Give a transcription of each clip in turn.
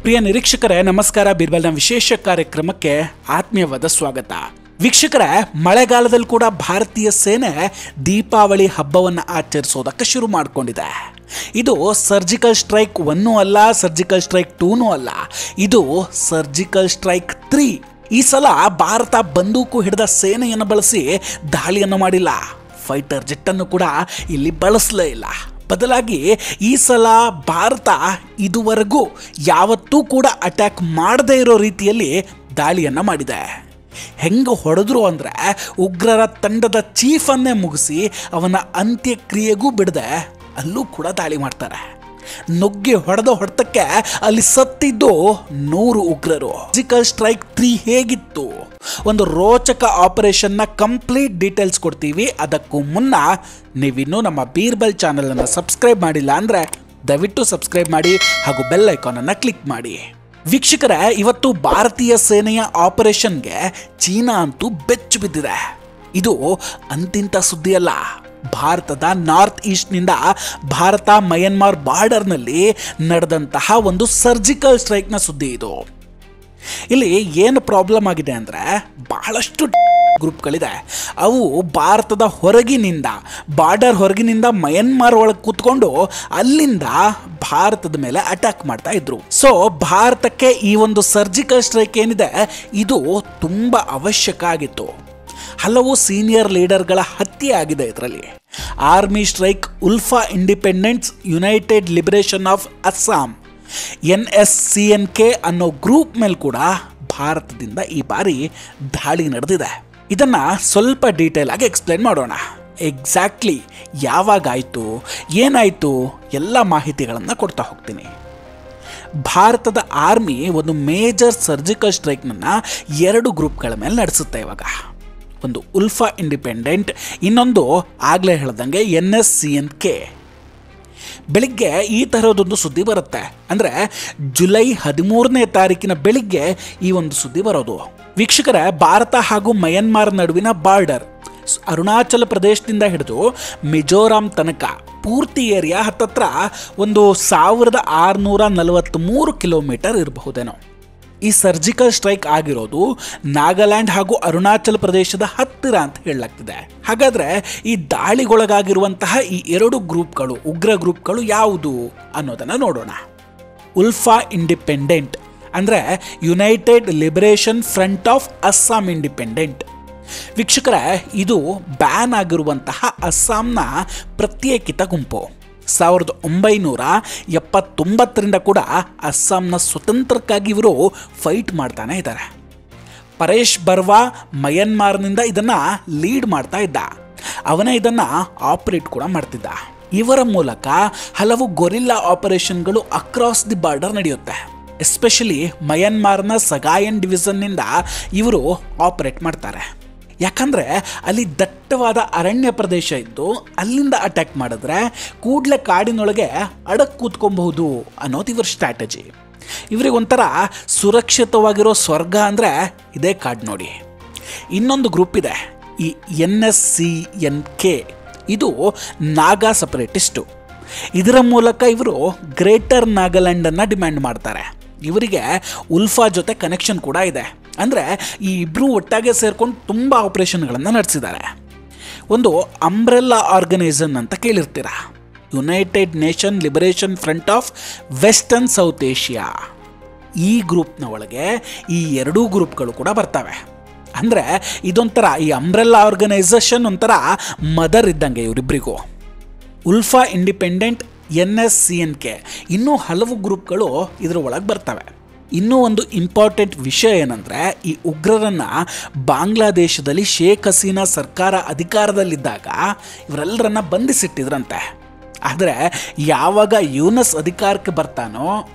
ಪ್ರಿಯ ನಿರೀಕ್ಷಕರೇ ನಮಸ್ಕಾರ. ಬೀರ್ಬಲ್ನ ವಿಶೇಷ ಕಾರ್ಯಕ್ರಮಕ್ಕೆ ಆತ್ಮೀಯವಾದ ಸ್ವಾಗತ. ವೀಕ್ಷಕರೇ, ಮಳೆಗಾಲದಲ್ಲಿ ಕೂಡ ಭಾರತೀಯ ಸೇನೆ ದೀಪಾವಳಿ ಹಬ್ಬವನ್ನು ಆಚರಿಸೋದಕ್ಕೆ ಶುರು ಮಾಡಿಕೊಂಡಿದೆ. ಇದು ಸರ್ಜಿಕಲ್ ಸ್ಟ್ರೈಕ್ 1 ಅಲ್ಲ, ಸರ್ಜಿಕಲ್ ಸ್ಟ್ರೈಕ್ 2 ಅಲ್ಲ, ಇದು ಸರ್ಜಿಕಲ್ ಸ್ಟ್ರೈಕ್ 3. ಈ ಸಲ ಭಾರತ ಬಂದೂಕು ಹಿಡಿದ ಸೇನೆಯನ್ನು ಬಳಸಿ ದಾಳಿಯನ್ನು ಮಾಡಿಲ್ಲ, ಫೈಟರ್ ಜೆಟ್ ಅನ್ನು ಕೂಡ ಇಲ್ಲಿ ಬಳಸಲೇ ಇಲ್ಲ. ಬದಲಾಗಿ ಈ ಸಲ ಭಾರತ ಇದುವರೆಗೂ ಯಾವತ್ತೂ ಕೂಡ ಅಟ್ಯಾಕ್ ಮಾಡದೇ ಇರೋ ರೀತಿಯಲ್ಲಿ ದಾಳಿಯನ್ನು ಮಾಡಿದೆ. ಹೆಂಗೆ ಹೊಡೆದ್ರು ಅಂದರೆ ಉಗ್ರರ ತಂಡದ ಚೀಫನ್ನೇ ಮುಗಿಸಿ ಅವನ ಅಂತ್ಯಕ್ರಿಯೆಗೂ ಬಿಡದೆ ಅಲ್ಲೂ ಕೂಡ ದಾಳಿ ಮಾಡ್ತಾರೆ. ನುಗ್ಗಿ ಹೊಡೆದ ಹೊಡೆತಕ್ಕೆ ಅಲ್ಲಿ ಸತ್ತಿದ್ದು 100 ಉಗ್ರರು. ಸರ್ಜಿಕಲ್ ಸ್ಟ್ರೈಕ್ 3 ಹೇಗಿತ್ತು? ಒಂದು ರೋಚಕ ಆಪರೇಷನ್ನ ಕಂಪ್ಲೀಟ್ ಡೀಟೇಲ್ಸ್ ಕೊಡ್ತೀವಿ. ಅದಕ್ಕೂ ಮುನ್ನ ನೀವಿನ್ನೂ ನಮ್ಮ ಬೀರ್ಬಲ್ ಚಾನಲ್ ಅನ್ನು ಸಬ್ಸ್ಕ್ರೈಬ್ ಮಾಡಿಲ್ಲ ಅಂದರೆ ದಯವಿಟ್ಟು ಸಬ್ಸ್ಕ್ರೈಬ್ ಮಾಡಿ ಹಾಗೂ ಬೆಲ್ ಐಕಾನ್ ಅನ್ನು ಕ್ಲಿಕ್ ಮಾಡಿ. ವೀಕ್ಷಕರೇ, ಇವತ್ತು ಭಾರತೀಯ ಸೇನೆಯ ಆಪರೇಷನ್ಗೆ ಚೀನಾ ಅಂತೂ ಬೆಚ್ಚು ಬಿದ್ದಿದೆ. ಇದು ಅಂತಿಂತ ಸುದ್ದಿ ಅಲ್ಲ. ಭಾರತದ ನಾರ್ತ್ ಈಸ್ಟ್ನಿಂದ ಭಾರತ ಮಯನ್ಮಾರ್ ಬಾರ್ಡರ್ನಲ್ಲಿ ನಡೆದಂತಹ ಒಂದು ಸರ್ಜಿಕಲ್ ಸ್ಟ್ರೈಕ್ನ ಸುದ್ದಿ ಇದು. ಇಲ್ಲಿ ಏನು ಪ್ರಾಬ್ಲಮ್ ಆಗಿದೆ ಅಂದರೆ ಬಹಳಷ್ಟು ಗ್ರೂಪ್ಗಳಿದೆ. ಅವು ಭಾರತದ ಹೊರಗಿನಿಂದ, ಬಾರ್ಡರ್ ಹೊರಗಿನಿಂದ ಮಯನ್ಮಾರ್ ಒಳಗೆ ಕೂತ್ಕೊಂಡು ಅಲ್ಲಿಂದ ಭಾರತದ ಮೇಲೆ ಅಟ್ಯಾಕ್ ಮಾಡ್ತಾ ಇದ್ರು. ಸೊ ಭಾರತಕ್ಕೆ ಈ ಒಂದು ಸರ್ಜಿಕಲ್ ಸ್ಟ್ರೈಕ್ ಏನಿದೆ ಇದು ತುಂಬ ಅವಶ್ಯಕ ಆಗಿತ್ತು. ಹಲವು ಸೀನಿಯರ್ ಲೀಡರ್ಗಳ ಹತ್ಯೆ ಆಗಿದೆ ಇದರಲ್ಲಿ. Army strike ULFA independents United liberation of Assam NSCNK ಅನ್ನೋ ಗ್ರೂಪ್ ಮೇಲೆ ಕೂಡ ಭಾರತದಿಂದ ಈ ಬಾರಿ ದಾಳಿ ನಡೆದಿದೆ. ಇದನ್ನು ಸ್ವಲ್ಪ ಡೀಟೇಲ್ ಆಗಿ ಎಕ್ಸ್ಪ್ಲೇನ್ ಮಾಡೋಣ. ಎಕ್ಸಾಕ್ಟ್ಲಿ ಯಾವಾಗಾಯಿತು, ಏನಾಯಿತು, ಎಲ್ಲ ಮಾಹಿತಿಗಳನ್ನು ಕೊಡ್ತಾ ಹೋಗ್ತೀನಿ. ಭಾರತದ ಆರ್ಮಿ ಒಂದು ಮೇಜರ್ ಸರ್ಜಿಕಲ್ ಸ್ಟ್ರೈಕ್ನನ್ನು 2 ಗ್ರೂಪ್ಗಳ ಮೇಲೆ ನಡೆಸುತ್ತೆ ಇವಾಗ. ಒಂದು ಉಲ್ಫಾ ಇಂಡಿಪೆಂಡೆಂಟ್, ಇನ್ನೊಂದು ಆಗಲೇ ಹೇಳ್ದಂಗೆ NSCNK. ಬೆಳಿಗ್ಗೆ ಈ ಥರದೊಂದು ಸುದ್ದಿ ಬರುತ್ತೆ. ಅಂದರೆ ಜುಲೈ 13ನೇ ತಾರೀಕಿನ ಬೆಳಿಗ್ಗೆ ಈ ಒಂದು ಸುದ್ದಿ ಬರೋದು. ವೀಕ್ಷಕರೇ, ಭಾರತ ಹಾಗೂ ಮಯನ್ಮಾರ್ ನಡುವಿನ ಬಾರ್ಡರ್ ಅರುಣಾಚಲ ಪ್ರದೇಶದಿಂದ ಹಿಡಿದು ಮಿಜೋರಾಂ ತನಕ ಪೂರ್ತಿ ಏರಿಯಾ ಹತ್ತತ್ರ ಒಂದು 1643 ಕಿಲೋಮೀಟರ್ ಇರಬಹುದೇನೋ. ಈ ಸರ್ಜಿಕಲ್ ಸ್ಟ್ರೈಕ್ ಆಗಿರೋದು ನಾಗಾಲ್ಯಾಂಡ್ ಹಾಗೂ ಅರುಣಾಚಲ ಪ್ರದೇಶದ ಹತ್ತಿರ ಅಂತ ಹೇಳಲಾಗ್ತಿದೆ. ಹಾಗಾದರೆ ಈ ದಾಳಿಗೊಳಗಾಗಿರುವಂತಹ ಈ 2 ಗ್ರೂಪ್ಗಳು, ಉಗ್ರ ಗ್ರೂಪ್ಗಳು ಯಾವುದು ಅನ್ನೋದನ್ನು ನೋಡೋಣ. ಉಲ್ಫಾ ಇಂಡಿಪೆಂಡೆಂಟ್ ಅಂದರೆ United liberation Front of Assam independent. ವೀಕ್ಷಕರೇ, ಇದು ಬ್ಯಾನ್ ಆಗಿರುವಂತಹ ಅಸ್ಸಾಂನ ಪ್ರತ್ಯೇಕಿತ ಗುಂಪು. 1979ರಿಂದ ಕೂಡ ಅಸ್ಸಾಂನ ಸ್ವತಂತ್ರಕ್ಕಾಗಿ ಇವರು ಫೈಟ್ ಮಾಡ್ತಾನೆ ಇದ್ದಾರೆ. ಪರೇಶ್ ಬರ್ವಾ ಮಯನ್ಮಾರ್ನಿಂದ ಇದನ್ನು ಲೀಡ್ ಮಾಡ್ತಾ ಇದ್ದ. ಅವನೇ ಇದನ್ನು ಆಪರೇಟ್ ಕೂಡ ಮಾಡ್ತಿದ್ದ. ಇವರ ಮೂಲಕ ಹಲವು ಗೊರಿಲ್ಲಾ ಆಪರೇಷನ್ಗಳು ಅಕ್ರಾಸ್ ದಿ ಬಾರ್ಡರ್ ನಡೆಯುತ್ತೆ. ಎಸ್ಪೆಷಲಿ ಮಯನ್ಮಾರ್ನ ಸಗಾಯನ್ ಡಿವಿಷನ್ನಿಂದ ಇವರು ಆಪರೇಟ್ ಮಾಡ್ತಾರೆ. ಯಾಕಂದರೆ ಅಲ್ಲಿ ದಟ್ಟವಾದ ಅರಣ್ಯ ಪ್ರದೇಶ ಇದ್ದು ಅಲ್ಲಿಂದ ಅಟ್ಯಾಕ್ ಮಾಡಿದ್ರೆ ಕೂಡಲೇ ಕಾಡಿನೊಳಗೆ ಅಡಕ್ಕೆ ಕೂತ್ಕೊಬಹುದು ಅನ್ನೋದು ಇವರ ಸ್ಟ್ರಾಟಜಿ. ಇವರಿಗೆ ಒಂಥರ ಸುರಕ್ಷಿತವಾಗಿರೋ ಸ್ವರ್ಗ ಅಂದರೆ ಇದೇ ಕಾಡು ನೋಡಿ. ಇನ್ನೊಂದು ಗ್ರೂಪ್ ಇದೆ, ಈ NSCNK. ಇದು ನಾಗಾ ಸಪರೇಟಿಸ್ಟು. ಇದರ ಮೂಲಕ ಇವರು ಗ್ರೇಟರ್ ನಾಗಾಲ್ಯಾಂಡನ್ನು ಡಿಮ್ಯಾಂಡ್ ಮಾಡ್ತಾರೆ. ಇವರಿಗೆ ಉಲ್ಫಾ ಜೊತೆ ಕನೆಕ್ಷನ್ ಕೂಡ ಇದೆ. ಅಂದರೆ ಈ ಇಬ್ಬರು ಒಟ್ಟಾಗೆ ಸೇರ್ಕೊಂಡು ತುಂಬ ಆಪರೇಷನ್ಗಳನ್ನು ನಡೆಸಿದ್ದಾರೆ. ಒಂದು ಅಂಬ್ರೆಲ್ಲಾ ಆರ್ಗನೈಸೇಷನ್ ಅಂತ ಕೇಳಿರ್ತೀರ, United Nation Liberation Front of Western South Asia. ಈ ಗ್ರೂಪ್ನ ಒಳಗೆ ಈ 2 ಗ್ರೂಪ್ಗಳು ಕೂಡ ಬರ್ತವೆ. ಅಂದರೆ ಇದೊಂಥರ, ಈ ಅಂಬ್ರೆಲ್ಲಾ ಆರ್ಗನೈಸೇಷನ್ ಒಂಥರ ಮದರ್ ಇದ್ದಂಗೆ ಇವರಿಬ್ಬರಿಗೂ. ಉಲ್ಫಾ ಇಂಡಿಪೆಂಡೆಂಟ್, NSCNK, ಇನ್ನೂ ಹಲವು ಗ್ರೂಪ್ಗಳು ಇದರ ಒಳಗೆ ಬರ್ತವೆ. ಇನ್ನೂ ಒಂದು ಇಂಪಾರ್ಟೆಂಟ್ ವಿಷಯ ಏನಂದರೆ, ಈ ಉಗ್ರರನ್ನು ಬಾಂಗ್ಲಾದೇಶದಲ್ಲಿ ಶೇಖ್ ಹಸೀನಾ ಸರ್ಕಾರ ಅಧಿಕಾರದಲ್ಲಿದ್ದಾಗ ಇವರೆಲ್ಲರನ್ನ ಬಂಧಿಸಿಟ್ಟಿದ್ರಂತೆ. ಆದರೆ ಯಾವಾಗ ಯೂನಸ್ ಅಧಿಕಾರಕ್ಕೆ ಬರ್ತಾನೋ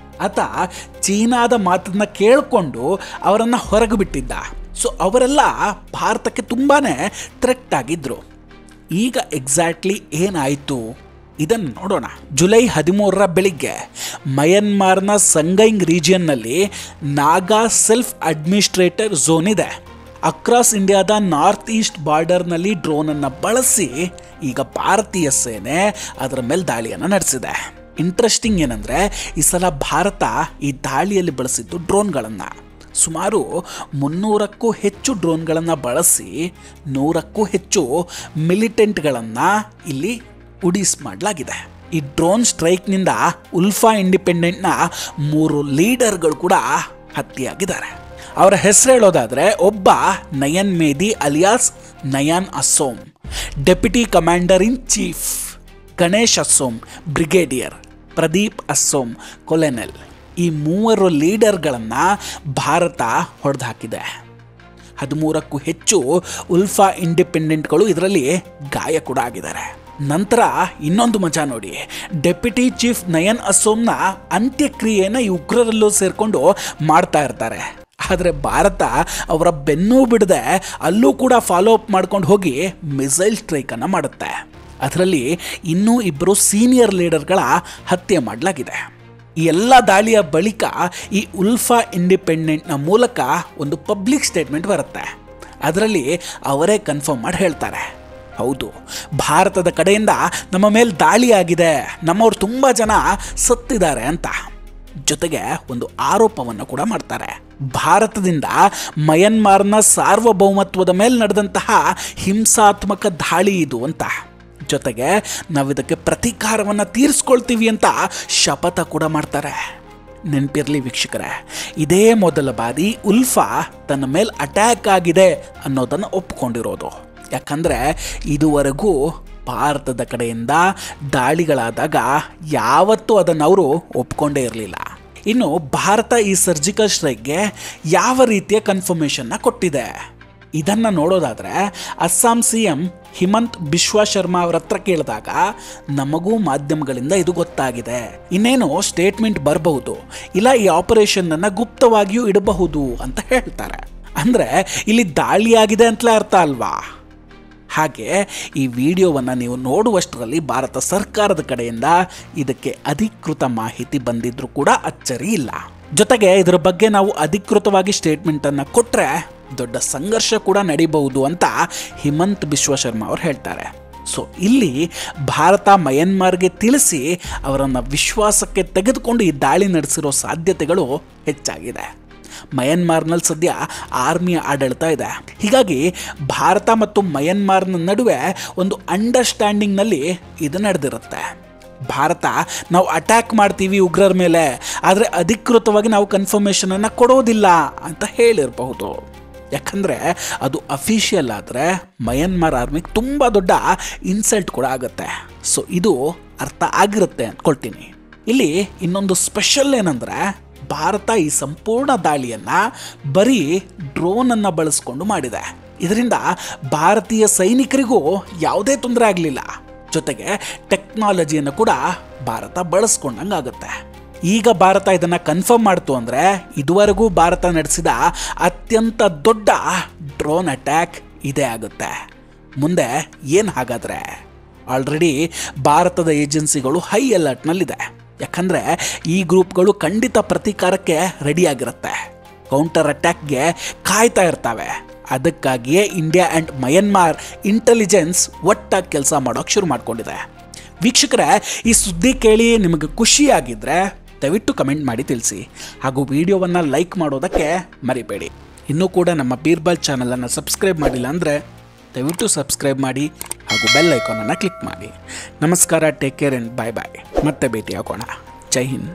ಆತ ಚೀನಾದ ಮಾತನ್ನು ಕೇಳಿಕೊಂಡು ಅವರನ್ನು ಹೊರಗೆ ಬಿಟ್ಟಿದ್ದ. ಸೊ ಅವರೆಲ್ಲ ಭಾರತಕ್ಕೆ ತುಂಬಾ ಥ್ರೆಟ್ ಆಗಿದ್ದರು. ಈಗ ಎಕ್ಸಾಕ್ಟ್ಲಿ ಏನಾಯಿತು ಇದನ್ನು ನೋಡೋಣ. ಜುಲೈ 13ರ ಬೆಳಿಗ್ಗೆ ಮಯನ್ಮಾರ್ನ ಸಂಗೈಂಗ್ ರೀಜಿಯನ್ನಲ್ಲಿ ನಾಗಾ ಸೆಲ್ಫ್ ಅಡ್ಮಿನಿಸ್ಟ್ರೇಟರ್ ಝೋನ್ ಇದೆ. ಅಕ್ರಾಸ್ ಇಂಡಿಯಾದ ನಾರ್ತ್ ಈಸ್ಟ್ ಬಾರ್ಡರ್ನಲ್ಲಿ ಡ್ರೋನನ್ನು ಬಳಸಿ ಈಗ ಭಾರತೀಯ ಸೇನೆ ಅದರ ಮೇಲೆ ದಾಳಿಯನ್ನು ನಡೆಸಿದೆ. ಇಂಟ್ರೆಸ್ಟಿಂಗ್ ಏನಂದರೆ ಈ ಸಲ ಭಾರತ ಈ ದಾಳಿಯಲ್ಲಿ ಬಳಸಿದ್ದು ಡ್ರೋನ್ಗಳನ್ನು. ಸುಮಾರು 300ಕ್ಕೂ ಹೆಚ್ಚು ಡ್ರೋನ್ಗಳನ್ನು ಬಳಸಿ 100ಕ್ಕೂ ಹೆಚ್ಚು ಮಿಲಿಟೆಂಟ್ಗಳನ್ನು ಇಲ್ಲಿ ಉಡೀಸ್ ಮಾಡಲಾಗಿದೆ. ಈ ಡ್ರೋನ್ ಸ್ಟ್ರೈಕ್ನಿಂದ ಉಲ್ಫಾ ಇಂಡಿಪೆಂಡೆಂಟ್ನ 3 ಲೀಡರ್ಗಳು ಕೂಡ ಹತ್ಯೆಯಾಗಿದ್ದಾರೆ. ಅವರ ಹೆಸರು ಹೇಳೋದಾದರೆ, ಒಬ್ಬ Nayan Medhi alias Nayan Asom, deputy commander in chief Ganesh Asom, brigadier Pradeep Asom, colonel. ಈ 3 ಲೀಡರ್ಗಳನ್ನು ಭಾರತ ಹೊಡೆದು ಹಾಕಿದೆ. 13ಕ್ಕೂ ಹೆಚ್ಚು ಉಲ್ಫಾ ಇಂಡಿಪೆಂಡೆಂಟ್ಗಳು ಇದರಲ್ಲಿ ಗಾಯ ಕೂಡ ಆಗಿದ್ದಾರೆ. ನಂತರ ಇನ್ನೊಂದು ಮಜಾ ನೋಡಿ, ಡೆಪ್ಯೂಟಿ ಚೀಫ್ ನಯನ್ ಅಸ್ಸೋಮ್ನ ಅಂತ್ಯಕ್ರಿಯೆಯನ್ನು ಈ ಉಗ್ರರಲ್ಲೂ ಸೇರಿಕೊಂಡು ಮಾಡ್ತಾ ಇರ್ತಾರೆ. ಆದರೆ ಭಾರತ ಅವರ ಬೆನ್ನೂ ಬಿಡದೆ ಅಲ್ಲೂ ಕೂಡ ಫಾಲೋ ಅಪ್ ಮಾಡ್ಕೊಂಡು ಹೋಗಿ ಮಿಸೈಲ್ ಸ್ಟ್ರೈಕನ್ನು ಮಾಡುತ್ತೆ. ಅದರಲ್ಲಿ ಇನ್ನೂ 2 ಸೀನಿಯರ್ ಲೀಡರ್ಗಳ ಹತ್ಯೆ ಮಾಡಲಾಗಿದೆ. ಈ ಎಲ್ಲ ದಾಳಿಯ ಬಳಿಕ ಈ ಉಲ್ಫಾ ಇಂಡಿಪೆಂಡೆಂಟ್ನ ಮೂಲಕ ಒಂದು ಪಬ್ಲಿಕ್ ಸ್ಟೇಟ್ಮೆಂಟ್ ಬರುತ್ತೆ. ಅದರಲ್ಲಿ ಅವರೇ ಕನ್ಫರ್ಮ್ ಮಾಡಿ ಹೇಳ್ತಾರೆ, ಹೌದು, ಭಾರತದ ಕಡೆಯಿಂದ ನಮ್ಮ ಮೇಲೆ ದಾಳಿ ಆಗಿದೆ, ನಮ್ಮವ್ರು ತುಂಬ ಜನ ಸತ್ತಿದ್ದಾರೆ ಅಂತ. ಜೊತೆಗೆ ಒಂದು ಆರೋಪವನ್ನು ಕೂಡ ಮಾಡ್ತಾರೆ, ಭಾರತದಿಂದ ಮಯನ್ಮಾರ್ನ ಸಾರ್ವಭೌಮತ್ವದ ಮೇಲೆ ನಡೆದಂತಹ ಹಿಂಸಾತ್ಮಕ ದಾಳಿ ಇದು ಅಂತ. ಜೊತೆಗೆ ನಾವಿದಕ್ಕೆ ಪ್ರತೀಕಾರವನ್ನು ತೀರಿಸ್ಕೊಳ್ತೀವಿ ಅಂತ ಶಪಥ ಕೂಡ ಮಾಡ್ತಾರೆ. ನೆನಪಿರಲಿ ವೀಕ್ಷಕರೇ, ಇದೇ ಮೊದಲ ಬಾರಿ ಉಲ್ಫಾ ತನ್ನ ಮೇಲೆ ಅಟ್ಯಾಕ್ ಆಗಿದೆ ಅನ್ನೋದನ್ನು ಒಪ್ಕೊಂಡಿರೋದು. ಯಾಕಂದರೆ ಇದುವರೆಗೂ ಭಾರತದ ಕಡೆಯಿಂದ ದಾಳಿಗಳಾದಾಗ ಯಾವತ್ತೂ ಅದನ್ನು ಅವರು ಒಪ್ಕೊಂಡೇ ಇರಲಿಲ್ಲ. ಇನ್ನು ಭಾರತ ಈ ಸರ್ಜಿಕಲ್ ಸ್ಟ್ರೈಕ್ಗೆ ಯಾವ ರೀತಿಯ ಕನ್ಫರ್ಮೇಷನ್ನ ಕೊಟ್ಟಿದೆ ಇದನ್ನು ನೋಡೋದಾದರೆ, ಅಸ್ಸಾಂ CM ಹಿಮಂತ್ ಬಿಶ್ವಾ ಶರ್ಮಾ ಅವರ ಹತ್ರ ಕೇಳಿದಾಗ ನಮಗೂ ಮಾಧ್ಯಮಗಳಿಂದ ಇದು ಗೊತ್ತಾಗಿದೆ, ಇನ್ನೇನು ಸ್ಟೇಟ್ಮೆಂಟ್ ಬರಬಹುದು, ಇಲ್ಲ ಈ ಆಪರೇಷನ್ನನ್ನು ಗುಪ್ತವಾಗಿಯೂ ಇಡಬಹುದು ಅಂತ ಹೇಳ್ತಾರೆ. ಅಂದರೆ ಇಲ್ಲಿ ದಾಳಿಯಾಗಿದೆ ಅಂತಲೇ ಅರ್ಥ ಅಲ್ವಾ? ಹಾಗೆ ಈ ವಿಡಿಯೋವನ್ನು ನೀವು ನೋಡುವಷ್ಟರಲ್ಲಿ ಭಾರತ ಸರ್ಕಾರದ ಕಡೆಯಿಂದ ಇದಕ್ಕೆ ಅಧಿಕೃತ ಮಾಹಿತಿ ಬಂದಿದ್ರೂ ಕೂಡ ಅಚ್ಚರಿ ಇಲ್ಲ. ಜೊತೆಗೆ ಇದರ ಬಗ್ಗೆ ನಾವು ಅಧಿಕೃತವಾಗಿ ಸ್ಟೇಟ್ಮೆಂಟನ್ನು ಕೊಟ್ಟರೆ ದೊಡ್ಡ ಸಂಘರ್ಷ ಕೂಡ ನಡೀಬಹುದು ಅಂತ ಹಿಮಂತ್ ಬಿಶ್ವಾ ಶರ್ಮಾ ಅವರು ಹೇಳ್ತಾರೆ. ಸೊ ಇಲ್ಲಿ ಭಾರತ ಮಯನ್ಮಾರ್ಗೆ ತಿಳಿಸಿ ಅವರನ್ನು ವಿಶ್ವಾಸಕ್ಕೆ ತೆಗೆದುಕೊಂಡು ಈ ದಾಳಿ ನಡೆಸಿರೋ ಸಾಧ್ಯತೆಗಳು ಹೆಚ್ಚಾಗಿದೆ. ಮಯನ್ಮಾರ್ನಲ್ಲಿ ಸದ್ಯ ಆರ್ಮಿಯ ಆಡಳಿತ ಇದೆ. ಹೀಗಾಗಿ ಭಾರತ ಮತ್ತು ಮಯನ್ಮಾರ್ನ ನಡುವೆ ಒಂದು ಅಂಡರ್ಸ್ಟ್ಯಾಂಡಿಂಗ್ನಲ್ಲಿ ಇದು ನಡೆದಿರುತ್ತೆ. ಭಾರತ ನಾವು ಅಟ್ಯಾಕ್ ಮಾಡ್ತೀವಿ ಉಗ್ರರ ಮೇಲೆ, ಆದರೆ ಅಧಿಕೃತವಾಗಿ ನಾವು ಕನ್ಫರ್ಮೇಷನನ್ನು ಕೊಡೋದಿಲ್ಲ ಅಂತ ಹೇಳಿರಬಹುದು. ಯಾಕಂದರೆ ಅದು ಅಫಿಷಿಯಲ್ ಆದರೆ ಮಯನ್ಮಾರ್ ಆರ್ಮಿಗೆ ತುಂಬ ದೊಡ್ಡ ಇನ್ಸಲ್ಟ್ ಕೂಡ ಆಗುತ್ತೆ. ಸೊ ಇದು ಅರ್ಥ ಆಗಿರುತ್ತೆ ಅಂದ್ಕೊಳ್ತೀನಿ. ಇಲ್ಲಿ ಇನ್ನೊಂದು ಸ್ಪೆಷಲ್ ಏನಂದರೆ, ಭಾರತ ಈ ಸಂಪೂರ್ಣ ದಾಳಿಯನ್ನು ಬರೀ ಡ್ರೋನನ್ನು ಬಳಸ್ಕೊಂಡು ಮಾಡಿದೆ. ಇದರಿಂದ ಭಾರತೀಯ ಸೈನಿಕರಿಗೂ ಯಾವುದೇ ತೊಂದರೆ ಆಗಲಿಲ್ಲ. ಜೊತೆಗೆ ಟೆಕ್ನಾಲಜಿಯನ್ನು ಕೂಡ ಭಾರತ ಬಳಸ್ಕೊಂಡಂಗಾಗುತ್ತೆ. ಈಗ ಭಾರತ ಇದನ್ನು ಕನ್ಫರ್ಮ್ ಮಾಡ್ತು ಅಂದರೆ ಇದುವರೆಗೂ ಭಾರತ ನಡೆಸಿದ ಅತ್ಯಂತ ದೊಡ್ಡ ಡ್ರೋನ್ ಅಟ್ಯಾಕ್ ಇದೇ ಆಗುತ್ತೆ. ಮುಂದೆ ಏನು ಹಾಗಾದರೆ? ಆಲ್ರೆಡಿ ಭಾರತದ ಏಜೆನ್ಸಿಗಳು ಹೈ ಅಲರ್ಟ್ನಲ್ಲಿದೆ. ಯಾಕಂದರೆ ಈ ಗ್ರೂಪ್ಗಳು ಖಂಡಿತ ಪ್ರತೀಕಾರಕ್ಕೆ ರೆಡಿಯಾಗಿರುತ್ತೆ, ಕೌಂಟರ್ ಅಟ್ಯಾಕ್ಗೆ ಕಾಯ್ತಾ ಇರ್ತವೆ. ಅದಕ್ಕಾಗಿಯೇ ಇಂಡಿಯಾ ಆ್ಯಂಡ್ ಮಯನ್ಮಾರ್ ಇಂಟೆಲಿಜೆನ್ಸ್ ಒಟ್ಟಾಗಿ ಕೆಲಸ ಮಾಡೋಕ್ಕೆ ಶುರು ಮಾಡಿಕೊಂಡಿದೆ. ವೀಕ್ಷಕರೇ, ಈ ಸುದ್ದಿ ಕೇಳಿ ನಿಮಗೆ ಖುಷಿಯಾಗಿದ್ದರೆ ದಯವಿಟ್ಟು ಕಮೆಂಟ್ ಮಾಡಿ ತಿಳಿಸಿ. ಹಾಗೂ ವಿಡಿಯೋವನ್ನು ಲೈಕ್ ಮಾಡೋದಕ್ಕೆ ಮರಿಬೇಡಿ. ಇನ್ನೂ ಕೂಡ ನಮ್ಮ ಬೀರ್ಬಲ್ ಚಾನಲನ್ನು ಸಬ್ಸ್ಕ್ರೈಬ್ ಮಾಡಿಲ್ಲ ಅಂದರೆ ದಯವಿಟ್ಟು ಸಬ್ಸ್ಕ್ರೈಬ್ ಮಾಡಿ ಹಾಗೂ ಬೆಲ್ ಐಕಾನನ್ನು ಕ್ಲಿಕ್ ಮಾಡಿ. ನಮಸ್ಕಾರ, ಟೇಕ್ ಕೇರ್ ಆ್ಯಂಡ್ ಬಾಯ್ ಬಾಯ್. ಮತ್ತೆ ಭೇಟಿಯಾಗೋಣ. ಜೈ ಹಿಂದ್.